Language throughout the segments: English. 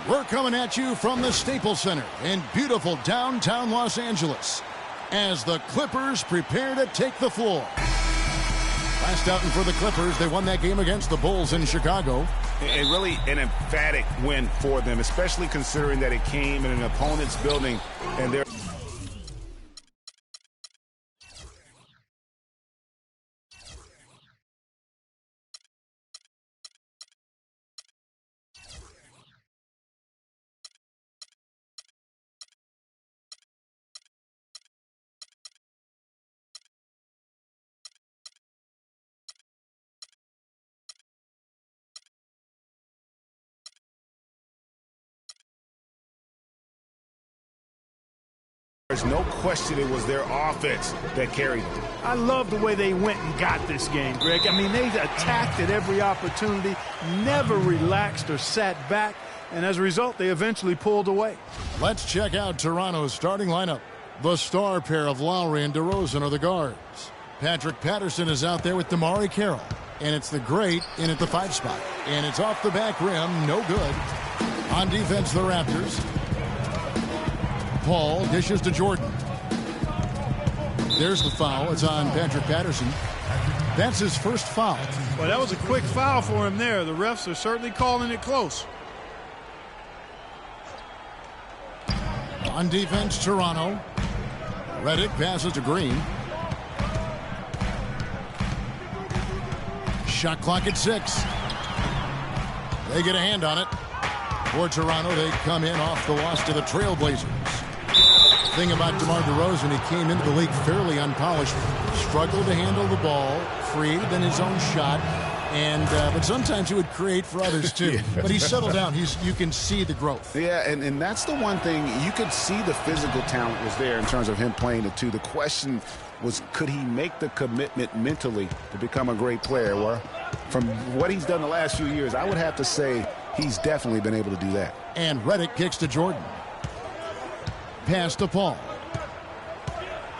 We're coming at you from the Staples Center in beautiful downtown Los Angeles as the Clippers prepare to take the floor. Last outing for the Clippers, they won that game against the Bulls in Chicago. And really an emphatic win for them, especially considering that it came in an opponent's building and they're there's no question it was their offense that carried them. I love the way they went and got this game, Greg. I mean, they attacked at every opportunity, never relaxed or sat back, and as a result, they eventually pulled away. Let's check out Toronto's starting lineup. The star pair of Lowry and DeRozan are the guards. Patrick Patterson is out there with DeMarre Carroll, and it's the great in at the 5 spot. And it's off the back rim, no good. On defense, the Raptors. Paul dishes to Jordan. There's the foul. It's on Patrick Patterson. That's his first foul. Well, that was a quick foul for him there. The refs are certainly calling it close. On defense, Toronto. Redick passes to Green. Shot clock at 6. They get a hand on it. For Toronto, they come in off the loss to the Trailblazers. Thing about DeMar DeRozan, he came into the league fairly unpolished, struggled to handle the ball, freed than his own shot, and but sometimes he would create for others too. Yeah. But he's settled down. You can see the growth. Yeah, and that's the one thing. You could see the physical talent was there in terms of him playing the 2. The question was, could he make the commitment mentally to become a great player? Well, from what he's done the last few years, I would have to say he's definitely been able to do that. And Redick kicks to Jordan. Pass to Paul.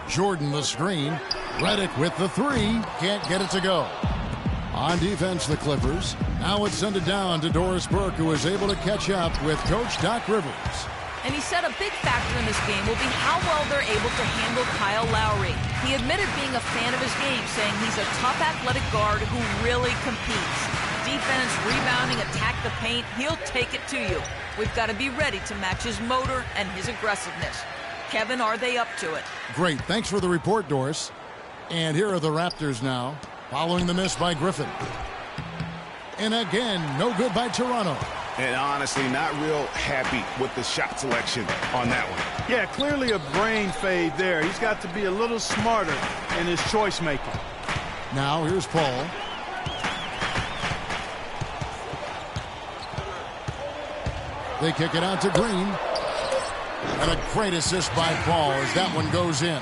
Jordan the screen. Redick with the 3. Can't get it to go. On defense, the Clippers. Now it's sent it down to Doris Burke, who is able to catch up with Coach Doc Rivers. And he said a big factor in this game will be how well they're able to handle Kyle Lowry. He admitted being a fan of his game, saying he's a tough athletic guard who really competes. Defense, rebounding, attack the paint, he'll take it to you. We've got to be ready to match his motor and his aggressiveness. Kevin, are they up to it? Great. Thanks for the report, Doris. And here are the Raptors now, following the miss by Griffin. And again, no good by Toronto. And honestly, not real happy with the shot selection on that one. Yeah, clearly a brain fade there. He's got to be a little smarter in his choice making. Now here's Paul. They kick it out to Green. And a great assist by Paul as that one goes in.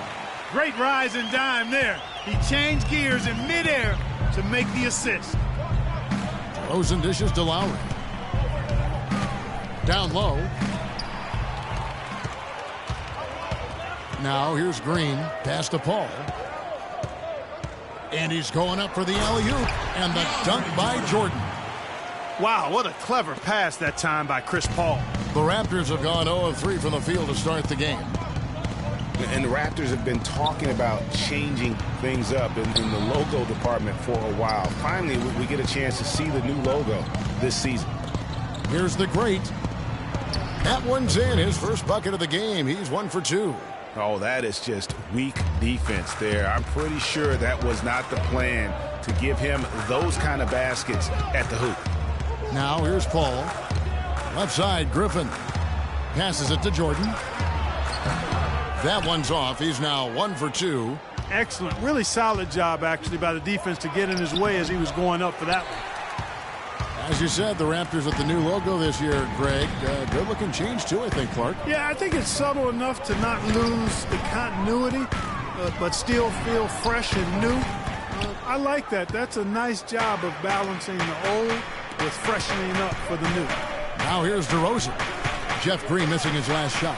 Great rise and dime there. He changed gears in midair to make the assist. DeRozan dishes to Lowry. Down low. Now here's Green. Pass to Paul. And he's going up for the alley-oop. And the dunk by Jordan. Wow, what a clever pass that time by Chris Paul. The Raptors have gone 0 of 3 from the field to start the game. And the Raptors have been talking about changing things up in the logo department for a while. Finally, we get a chance to see the new logo this season. Here's the great. That one's in. His first bucket of the game. He's 1 for 2. Oh, that is just weak defense there. I'm pretty sure that was not the plan to give him those kind of baskets at the hoop. Now here's Paul. Left side, Griffin. Passes it to Jordan. That one's off. He's now 1 for 2. Excellent. Really solid job, actually, by the defense to get in his way as he was going up for that one. As you said, the Raptors with the new logo this year, Greg. Good-looking change, too, I think, Clark. Yeah, I think it's subtle enough to not lose the continuity, but still feel fresh and new. I like that. That's a nice job of balancing the old with freshening up for the new. Now here's DeRozan. Jeff Green missing his last shot.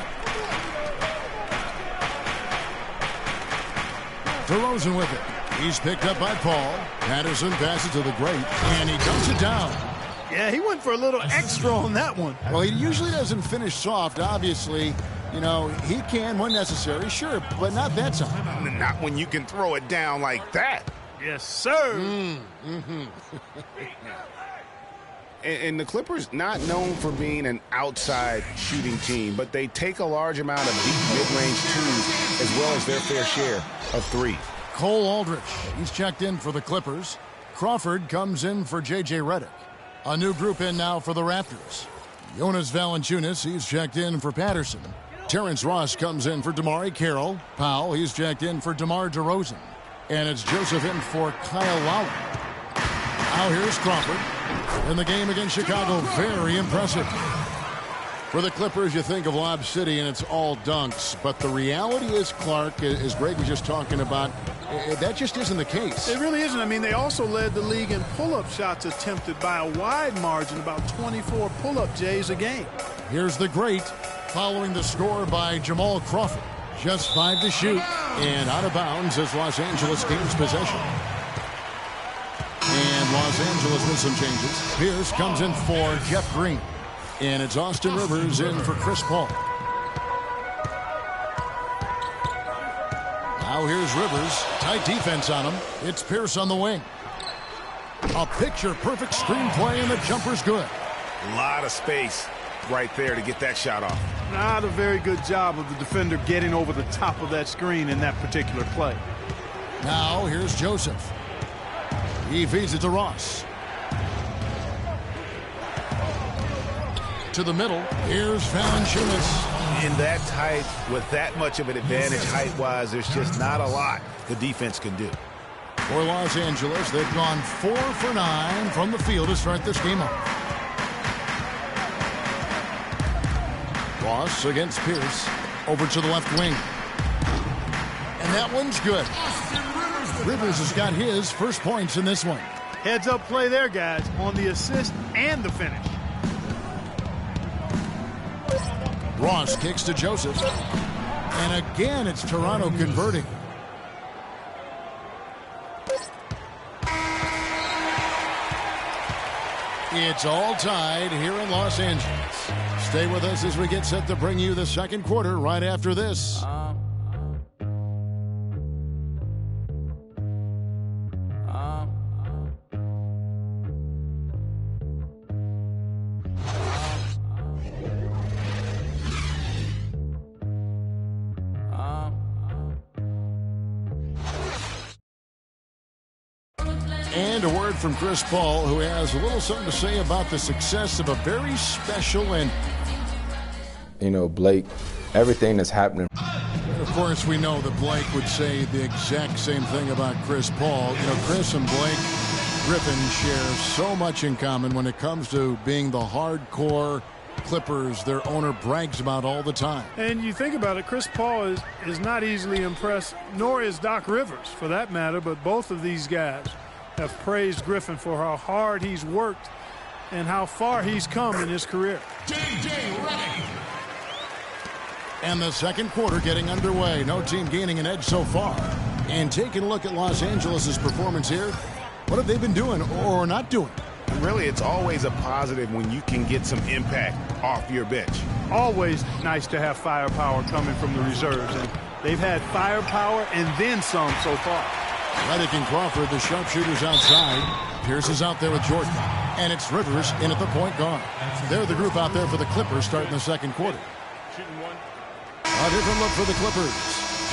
DeRozan with it. He's picked up by Paul. Patterson passes to the great, and he dumps it down. Yeah, he went for a little extra on that one. Well, he usually doesn't finish soft, obviously. You know, he can when necessary, sure, but not that time. Not when you can throw it down like that. Yes, sir. And the Clippers, not known for being an outside shooting team, but they take a large amount of deep mid-range twos as well as their fair share of threes. Cole Aldrich, he's checked in for the Clippers. Crawford comes in for J.J. Redick. A new group in now for the Raptors. Jonas Valanciunas, he's checked in for Patterson. Terrence Ross comes in for DeMar Carroll. Powell, he's checked in for DeMar DeRozan. And it's Joseph in for Kyle Lowry. Now here's Crawford. In the game against Chicago, very impressive. For the Clippers, you think of Lob City and it's all dunks. But the reality is, Clark, as Greg was just talking about, that just isn't the case. It really isn't. I mean, they also led the league in pull-up shots attempted by a wide margin, about 24 pull-up Jays a game. Here's the great, following the score by Jamal Crawford. Just 5 to shoot, and out of bounds as Los Angeles gains possession. And Los Angeles with some changes. Pierce comes in for Jeff Green. And it's Austin Rivers in for Chris Paul. Now here's Rivers. Tight defense on him. It's Pierce on the wing. A picture-perfect screenplay, and the jumper's good. A lot of space right there to get that shot off. Not a very good job of the defender getting over the top of that screen in that particular play. Now here's Joseph. He feeds it to Ross. To the middle. Here's Valanciunas. In that tight, with that much of an advantage height-wise, there's just not a lot the defense can do. For Los Angeles, they've gone 4 for 9 from the field to start this game off. Ross against Pierce. Over to the left wing. And that one's good. Rivers has got his first points in this one. Heads-up play there, guys, on the assist and the finish. Ross kicks to Joseph. And again, it's Toronto converting. It's all tied here in Los Angeles. Stay with us as we get set to bring you the second quarter right after this. And a word from Chris Paul, who has a little something to say about the success of a very special and... You know, Blake, everything that's happening. And of course, we know that Blake would say the exact same thing about Chris Paul. You know, Chris and Blake Griffin share so much in common when it comes to being the hardcore Clippers their owner brags about all the time. And you think about it, Chris Paul is not easily impressed, nor is Doc Rivers, for that matter, but both of these guys have praised Griffin for how hard he's worked and how far he's come in his career. J.J. Redick. And the second quarter getting underway. No team gaining an edge so far. And taking a look at Los Angeles' performance here, what have they been doing or not doing? Really, it's always a positive when you can get some impact off your bench. Always nice to have firepower coming from the reserves, and they've had firepower and then some so far. Redick and Crawford, the sharpshooters outside. Pierce is out there with Jordan. And it's Rivers in at the point guard. They're the group out there for the Clippers starting the second quarter. A different look for the Clippers.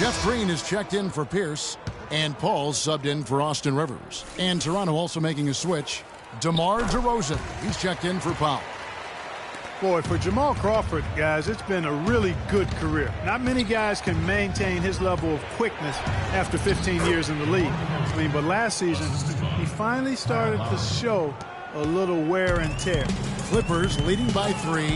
Jeff Green is checked in for Pierce. And Paul's subbed in for Austin Rivers. And Toronto also making a switch. DeMar DeRozan. He's checked in for Powell. Boy, for Jamal Crawford, guys, it's been a really good career. Not many guys can maintain his level of quickness after 15 years in the league. I mean, but last season, he finally started to show a little wear and tear. Clippers leading by 3.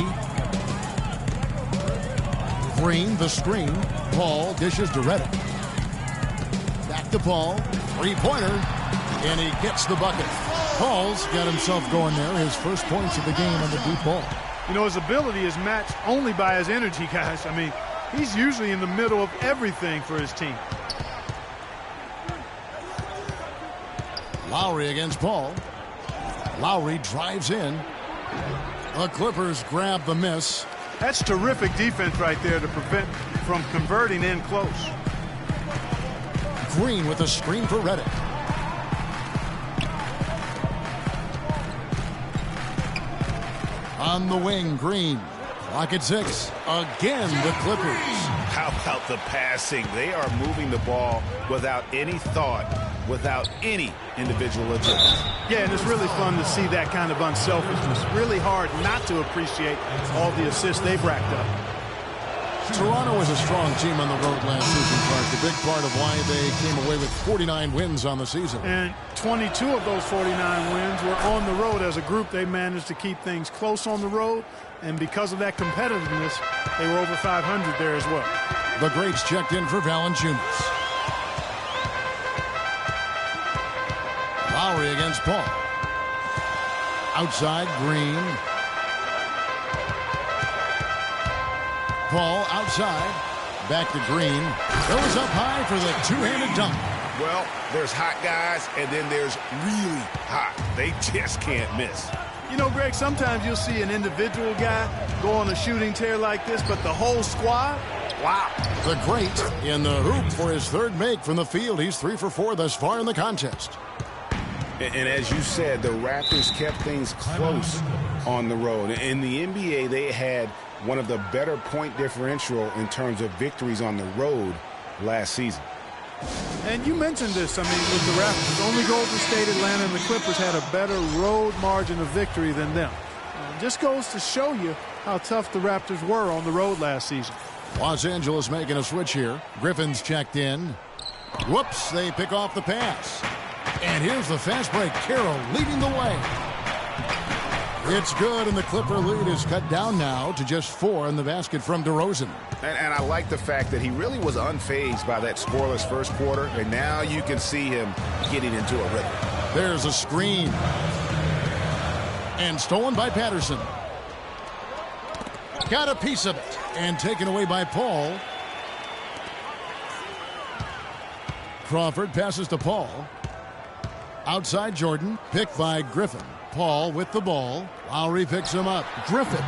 Green, the screen. Paul dishes to Redick. Back to Paul. Three-pointer. And he gets the bucket. Paul's got himself going there. His first points of the game on the deep ball. You know, his ability is matched only by his energy, guys. I mean, he's usually in the middle of everything for his team. Lowry against Paul. Lowry drives in. The Clippers grab the miss. That's terrific defense right there to prevent from converting in close. Green with a screen for Redick. On the wing, Green. Clock at 6. Again, the Clippers. How about the passing? They are moving the ball without any thought, without any individual adjustment. Yeah, and it's really fun to see that kind of unselfishness. Really hard not to appreciate all the assists they've racked up. Toronto was a strong team on the road last season, Clark. A big part of why they came away with 49 wins on the season. And 22 of those 49 wins were on the road. As a group, they managed to keep things close on the road. And because of that competitiveness, they were over 500 there as well. The greats checked in for Valanciunas. Lowry against Paul. Outside, Green. Paul outside. Back to Green. Goes up high for the two-handed dunk. Well, there's hot guys, and then there's really hot. They just can't miss. You know, Greg, sometimes you'll see an individual guy go on a shooting tear like this, but the whole squad, wow. The great in the hoop for his third make from the field. He's 3 for 4 thus far in the contest. And as you said, the Raptors kept things close on the road. In the NBA, they had one of the better point differential in terms of victories on the road last season. And you mentioned this, I mean, with the Raptors. Only Golden State, Atlanta, and the Clippers had a better road margin of victory than them. Just goes to show you how tough the Raptors were on the road last season. Los Angeles making a switch here. Griffin's checked in. Whoops, they pick off the pass. And here's the fast break. Carroll leading the way. It's good, and the Clipper lead is cut down now to just 4 in the basket from DeRozan. And I like the fact that he really was unfazed by that scoreless first quarter, and now you can see him getting into a rhythm. There's a screen. And stolen by Patterson. Got a piece of it. And taken away by Paul. Crawford passes to Paul. Outside Jordan. Picked by Griffin. Paul with the ball. Lowry picks him up. Griffin.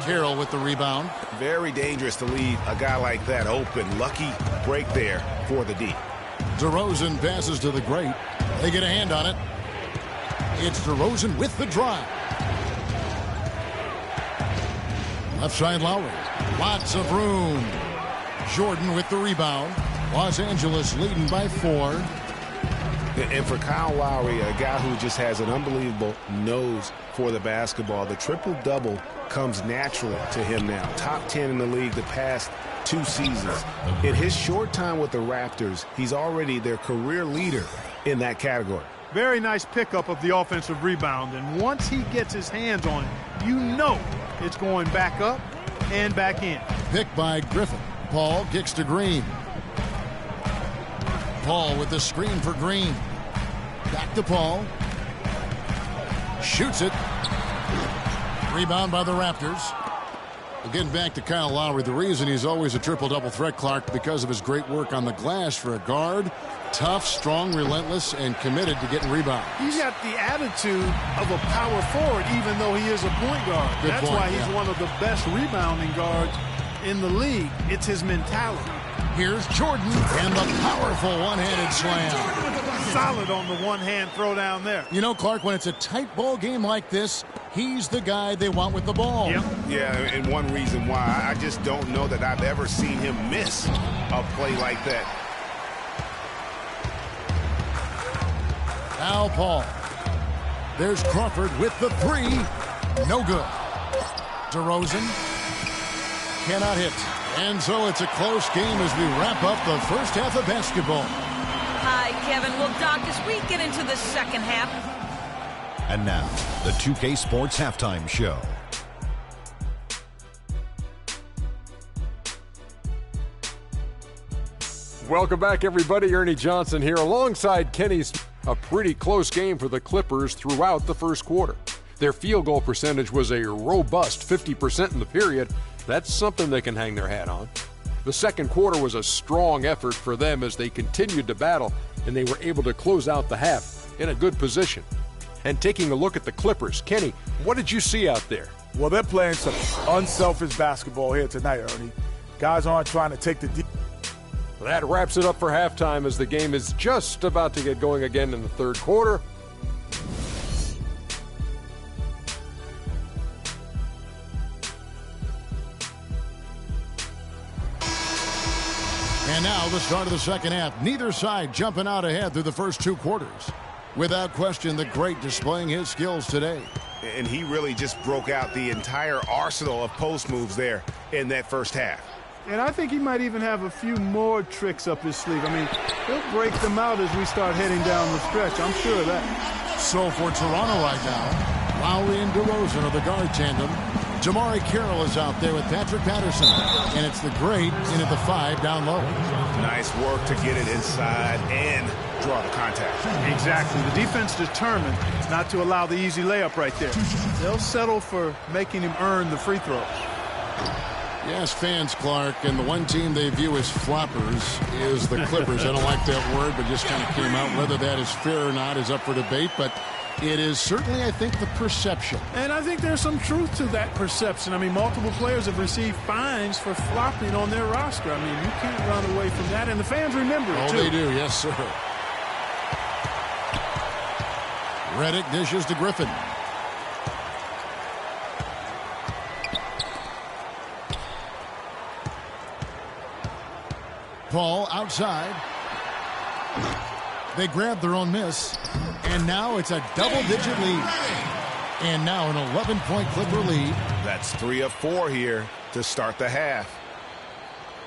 Carroll with the rebound. Very dangerous to leave a guy like that open. Lucky break there for the D. DeRozan passes to the great. They get a hand on it. It's DeRozan with the drive. Left side Lowry. Lots of room. Jordan with the rebound. Los Angeles leading by 4. And for Kyle Lowry, a guy who just has an unbelievable nose for the basketball, the triple-double comes naturally to him now. Top 10 in the league the past 2 seasons. In his short time with the Raptors, he's already their career leader in that category. Very nice pickup of the offensive rebound, and once he gets his hands on it, you know it's going back up and back in. Picked by Griffin. Paul kicks to Green. Paul with the screen for Green. Back to Paul. Shoots it. Rebound by the Raptors. Again, back to Kyle Lowry. The reason he's always a triple-double threat, Clark, because of his great work on the glass for a guard. Tough, strong, relentless, and committed to getting rebounds. He's got the attitude of a power forward, even though he is a point guard. That's why he's one of the best rebounding guards in the league. It's his mentality. Here's Jordan and the powerful one-handed slam. Solid on the one-hand throw down there. You know, Clark, when it's a tight ball game like this, he's the guy they want with the ball. Yep. Yeah, and one reason why, I just don't know that I've ever seen him miss a play like that. Now Paul. There's Crawford with the 3. No good. DeRozan cannot hit. And so it's a close game as we wrap up the first half of basketball. Hi, Kevin. Well, Doc, as we get into the second half. And now, the 2K Sports Halftime Show. Welcome back, everybody. Ernie Johnson here alongside Kenny Smith. A pretty close game for the Clippers throughout the first quarter. Their field goal percentage was a robust 50% in the period. That's something they can hang their hat on. The second quarter was a strong effort for them as they continued to battle, and they were able to close out the half in a good position. And taking a look at the Clippers, Kenny, what did you see out there? Well, they're playing some unselfish basketball here tonight, Ernie. Guys aren't trying to take the deep. That wraps it up for halftime as the game is just about to get going again in the third quarter. And now the start of the second half. Neither side jumping out ahead through the first two quarters. Without question, the great displaying his skills today. And he really just broke out the entire arsenal of post moves there in that first half. And I think he might even have a few more tricks up his sleeve. I mean, he'll break them out as we start heading down the stretch. I'm sure of that. So for Toronto right now, Lowry and DeRozan are the guard tandem. Jamari Carroll is out there with Patrick Patterson. And it's the great in at the 5 down low. Nice work to get it inside and draw the contact. Exactly. The defense determined not to allow the easy layup right there. They'll settle for making him earn the free throws. Yes, fans, Clark, and the one team they view as floppers is the Clippers. I don't like that word, but just kind of came out. Whether that is fair or not is up for debate, but it is certainly, I think, the perception. And I think there's some truth to that perception. I mean, multiple players have received fines for flopping on their roster. I mean, you can't run away from that, and the fans remember it, too. Oh, they do, yes, sir. Redick dishes to Griffin. Paul outside. They grab their own miss. And now it's a double-digit lead. And now an 11-point Clipper lead. That's 3 of 4 here to start the half.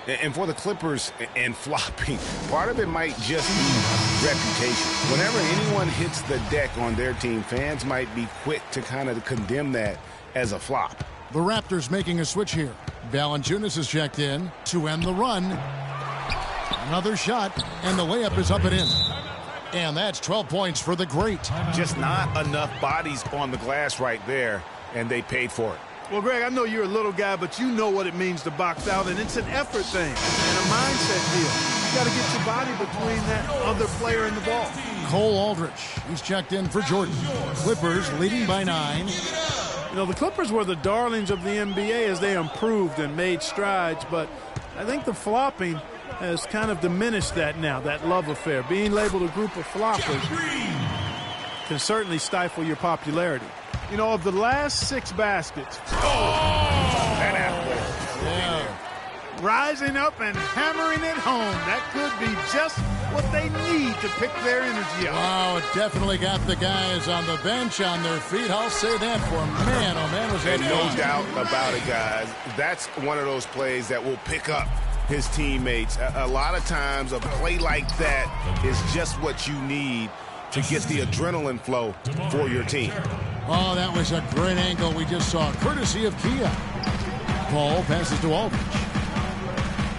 And for the Clippers and flopping, part of it might just be reputation. Whenever anyone hits the deck on their team, fans might be quick to kind of condemn that as a flop. The Raptors making a switch here. Valanciunas is checked in to end the run. Another shot, and the layup is up and in. And that's 12 points for the great. Just not enough bodies on the glass right there, and they paid for it. Well, Greg, I know you're a little guy, but you know what it means to box out, and it's an effort thing and a mindset deal. You got to get your body between that other player and the ball. Cole Aldrich, he's checked in for Jordan. Clippers leading by 9. You know, the Clippers were the darlings of the NBA as they improved and made strides, but I think the flopping has kind of diminished that now, that love affair. Being labeled a group of floppers can certainly stifle your popularity. You know, of the last 6 baskets, That athlete. Yeah. rising up and hammering it home. That could be just what they need to pick their energy up. Wow, it definitely got the guys on the bench on their feet. I'll say that for man. Oh, man, was that And no fun. doubt about it, guys. That's one of those plays that will pick up his teammates. A lot of times a play like that is just what you need to get the adrenaline flow for your team. Oh, that was a great angle we just saw, courtesy of Kia. Paul passes to Aldridge.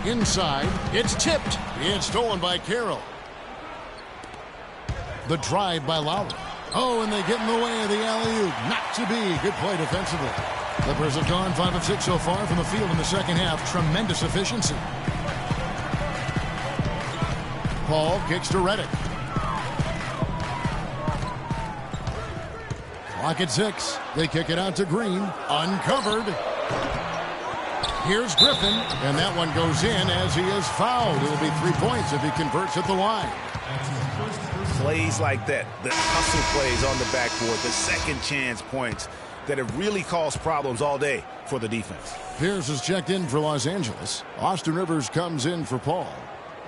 Inside, it's tipped. It's stolen by Carroll. The drive by Lowry. Oh, and they get in the way of the alley-oop. Not to be. Good play defensively. Clippers have gone 5 of 6 so far from the field in the second half. Tremendous efficiency. Paul kicks to Redick. Clock at 6. They kick it out to Green. Uncovered. Here's Griffin, and that one goes in as he is fouled. It'll be 3 points if he converts at the line. Plays like that, the hustle plays on the backboard, the second chance points that have really caused problems all day for the defense. Pierce is checked in for Los Angeles. Austin Rivers comes in for Paul.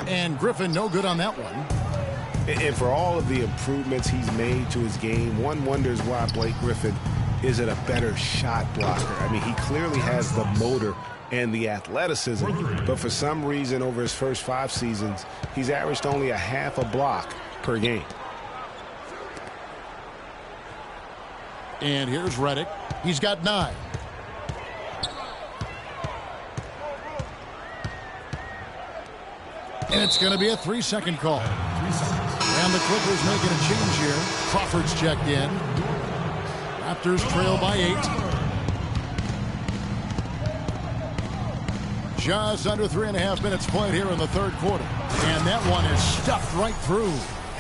And Griffin no good on that one. And for all of the improvements he's made to his game, one wonders why Blake Griffin isn't a better shot blocker. I mean, he clearly has the motor and the athleticism, but for some reason over his first 5 seasons, he's averaged only a half a block per game. And here's Redick. He's got 9. And it's going to be a 3-second call. And the Clippers making a change here. Crawford's checked in. Raptors trail by 8. Just under 3.5 minutes played here in the third quarter. And that one is stuffed right through.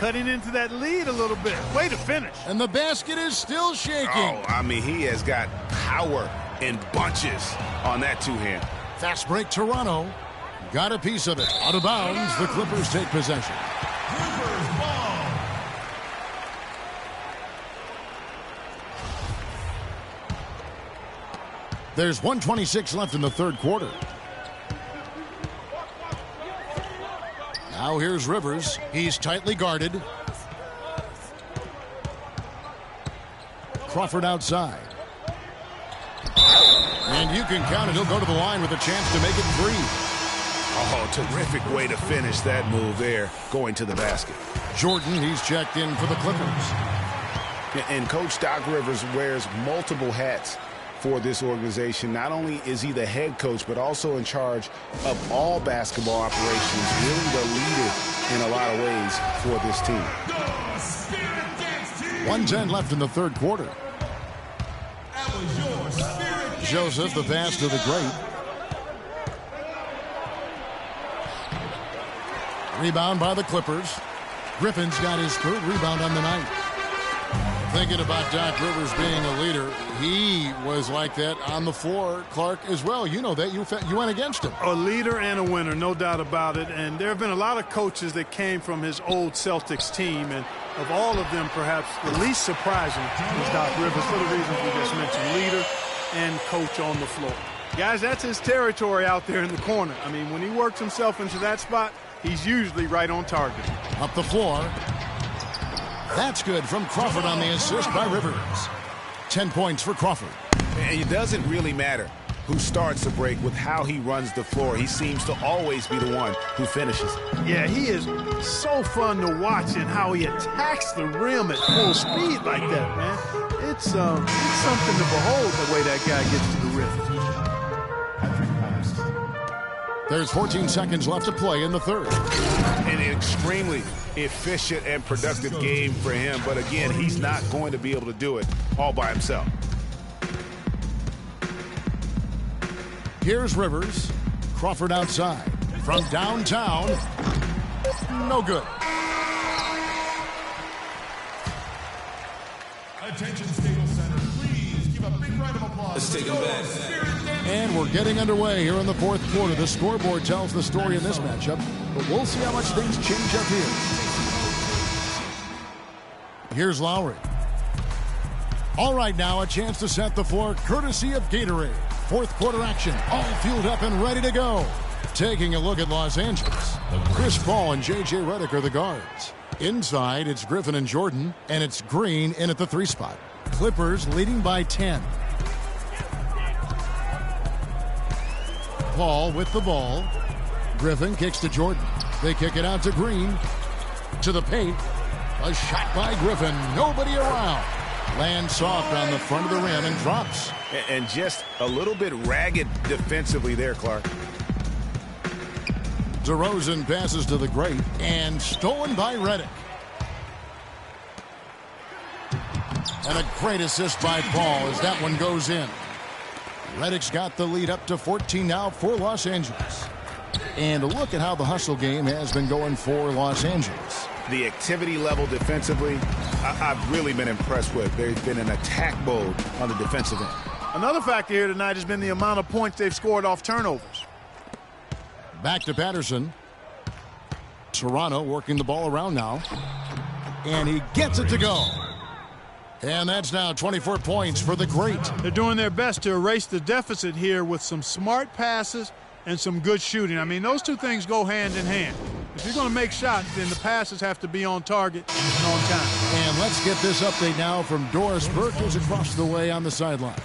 cutting into that lead a little bit. Way to finish. And the basket is still shaking. Oh, I mean, he has got power in bunches on that two-hand. Fast break, Toronto. Got a piece of it. Out of bounds, the Clippers take possession. There's 1:26 left in the third quarter. Now here's Rivers. He's tightly guarded. Crawford outside. And you can count it. He'll go to the line with a chance to make it 3. Oh, terrific way to finish that move there, going to the basket. Jordan, he's checked in for the Clippers. And Coach Doc Rivers wears multiple hats for this organization. Not only is he the head coach, but also in charge of all basketball operations, really the leader in a lot of ways for this team. 1:10 left in the third quarter. Joseph, the pass to the great. Rebound by the Clippers. Griffin's got his third rebound on the night. Thinking about Doc Rivers being a leader, he was like that on the floor, Clark, as well. You know that. You went against him. A leader and a winner, no doubt about it. And there have been a lot of coaches that came from his old Celtics team. And of all of them, perhaps the least surprising was Doc Rivers for the reasons we just mentioned. Leader and coach on the floor. Guys, that's his territory out there in the corner. I mean, when he works himself into that spot, he's usually right on target. Up the floor. That's good from Crawford on the assist by Rivers. 10 points for Crawford. And it doesn't really matter who starts the break with how he runs the floor. He seems to always be the one who finishes. Yeah, he is so fun to watch and how he attacks the rim at full speed like that, man. It's something to behold the way that guy gets to the rim. There's 14 seconds left to play in the third. An extremely efficient and productive game for him. But again, he's not going to be able to do it all by himself. Here's Rivers. Crawford outside. From downtown. No good. Attention, Staples Center. Please give a big round of applause. Let's take him back. And we're getting underway here in the fourth quarter. The scoreboard tells the story in this matchup, but we'll see how much things change up here. Here's Lowry. All right, now a chance to set the floor courtesy of Gatorade. Fourth quarter action, all fueled up and ready to go. Taking a look at Los Angeles. Chris Paul and J.J. Redick are the guards. Inside, it's Griffin and Jordan, and it's Green in at the 3 spot. Clippers leading by 10. Paul with the ball. Griffin kicks to Jordan. They kick it out to Green. To the paint. A shot by Griffin. Nobody around. Lands soft on the front of the rim and drops. And just a little bit ragged defensively there, Clark. DeRozan passes to the great and stolen by Redick. And a great assist by Paul as that one goes in. Redick's got the lead up to 14 now for Los Angeles. And look at how the hustle game has been going for Los Angeles. The activity level defensively, I've really been impressed with. There's been an attack mode on the defensive end. Another factor here tonight has been the amount of points they've scored off turnovers. Back to Patterson. Toronto working the ball around now. And he gets it to go. And that's now 24 points for the great. They're doing their best to erase the deficit here with some smart passes and some good shooting. I mean, those two things go hand in hand. If you're going to make shots, then the passes have to be on target and on time. And let's get this update now from Doris Burke, who's across the way on the sideline.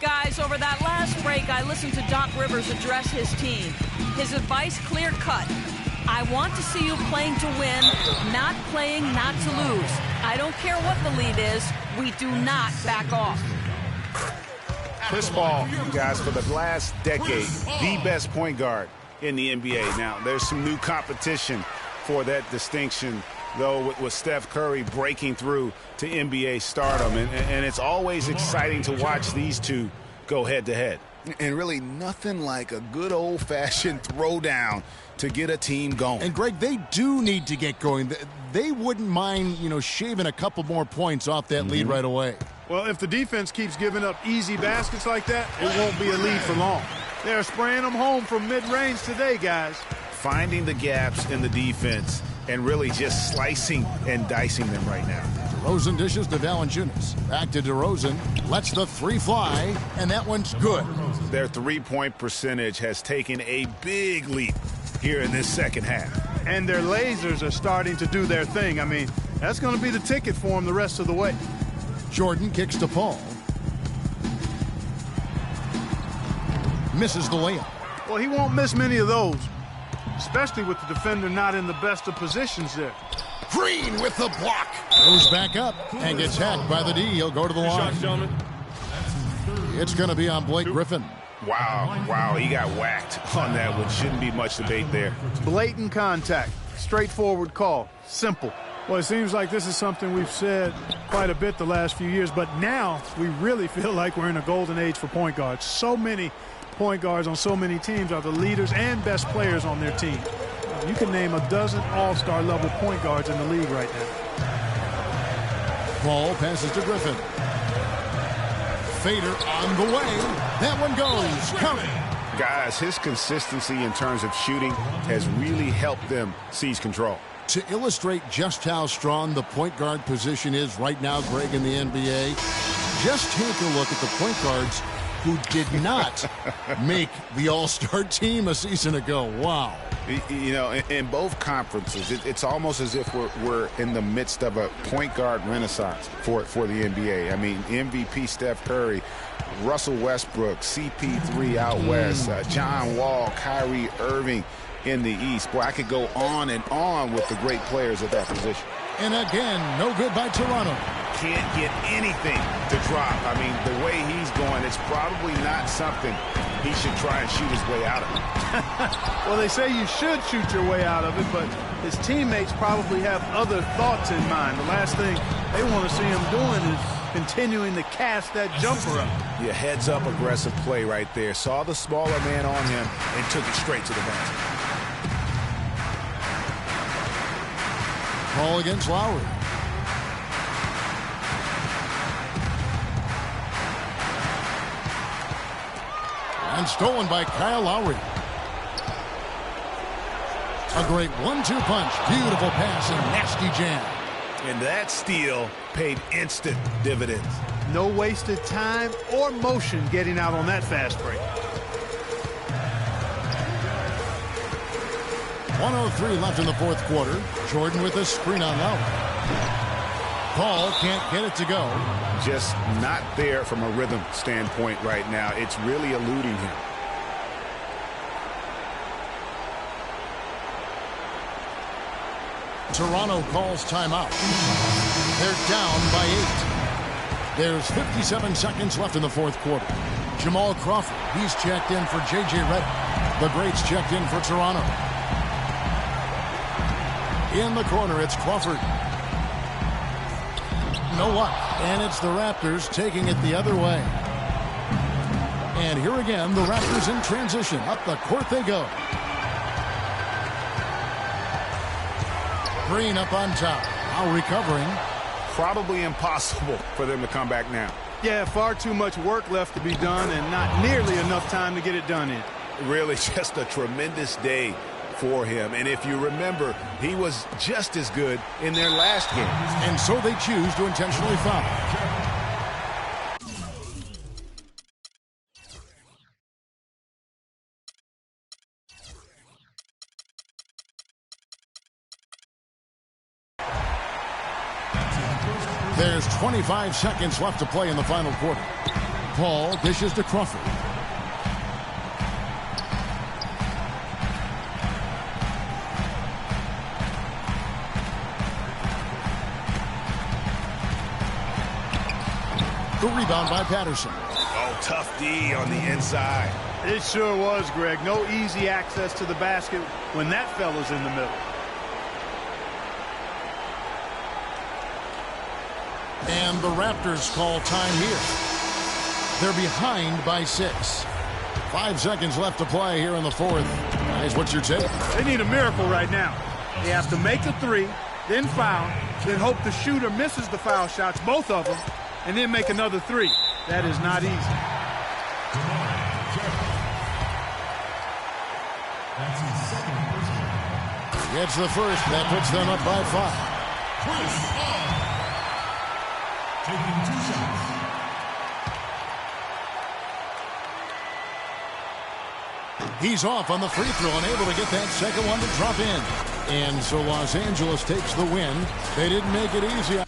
Guys, over that last break, I listened to Doc Rivers address his team. His advice clear-cut. I want to see you playing to win, not playing not to lose. I don't care what the lead is. We do not back off. Chris Paul, you guys, for the last decade, the best point guard in the NBA. Now, there's some new competition for that distinction, though, with Steph Curry breaking through to NBA stardom. And it's always exciting to watch these two go head-to-head. And really nothing like a good old-fashioned throwdown to get a team going. And, Greg, they do need to get going. They wouldn't mind, shaving a couple more points off that lead right away. Well, if the defense keeps giving up easy baskets like that, it won't be a lead for long. They're spraying them home from mid-range today, guys. Finding the gaps in the defense and really just slicing and dicing them right now. DeRozan dishes to Valanciunas. Back to DeRozan. Lets the three fly, and that one's good. Their three-point percentage has taken a big leap here in this second half. And their lasers are starting to do their thing. I mean, that's going to be the ticket for them the rest of the way. Jordan kicks to Paul. Misses the layup. Well, he won't miss many of those, especially with the defender not in the best of positions there. Green with the block. Goes back up and gets hacked by the D. He'll go to the line. It's going to be on Blake Griffin. Wow, he got whacked on that one. Shouldn't be much debate there. Blatant contact. Straightforward call. Simple. Well, it seems like this is something we've said quite a bit the last few years, but now we really feel like we're in a golden age for point guards. So many point guards on so many teams are the leaders and best players on their team. You can name a dozen all-star level point guards in the league right now. Paul passes to Griffin. Fader on the way. That one goes. Coming. Guys, his consistency in terms of shooting has really helped them seize control. To illustrate just how strong the point guard position is right now, Greg, in the NBA, just take a look at the point guards who did not make the All-Star team a season ago. Wow. In both conferences, it's almost as if we're in the midst of a point guard renaissance for the NBA. I mean, MVP Steph Curry, Russell Westbrook, CP3 out west, John Wall, Kyrie Irving in the East. Boy, I could go on and on with the great players at that position. And again, no good by Toronto. Can't get anything to drop. I mean, the way he's going, it's probably not something he should try and shoot his way out of. Well, they say you should shoot your way out of it, but his teammates probably have other thoughts in mind. The last thing they want to see him doing is continuing to cast that jumper up. Yeah, heads-up aggressive play right there. Saw the smaller man on him and took it straight to the basket. Ball against Lowry. And stolen by Kyle Lowry. A great 1-2 punch. Beautiful pass and nasty jam. And that steal paid instant dividends. No wasted time or motion getting out on that fast break. 1:03 left in the fourth quarter. Jordan with a screen on Lowry. Paul can't get it to go. Just not there from a rhythm standpoint right now. It's really eluding him. Toronto calls timeout. They're down by 8. There's 57 seconds left in the fourth quarter. Jamal Crawford, he's checked in for J.J. Redick. The greats checked in for Toronto. In the corner, it's Crawford. No luck. And it's the Raptors taking it the other way. And here again, the Raptors in transition. Up the court they go. Green up on top. Now recovering. Probably impossible for them to come back now. Yeah, far too much work left to be done and not nearly enough time to get it done in. Really just a tremendous day for him. And if you remember, he was just as good in their last game. And so they choose to intentionally foul. There's 25 seconds left to play in the final quarter. Paul dishes to Crawford. The rebound by Patterson. Oh, tough D on the inside. It sure was, Greg. No easy access to the basket when that fella's in the middle. And the Raptors call time here. They're behind by 6. 5 seconds left to play here in the fourth. Guys, what's your take? They need a miracle right now. They have to make a three, then foul, then hope the shooter misses the foul shots, both of them, and then make another three. That is not easy. Gets the first. That puts them up by 5. Chris Paul taking 2 shots. He's off on the free throw and able to get that second one to drop in. And so Los Angeles takes the win. They didn't make it easy.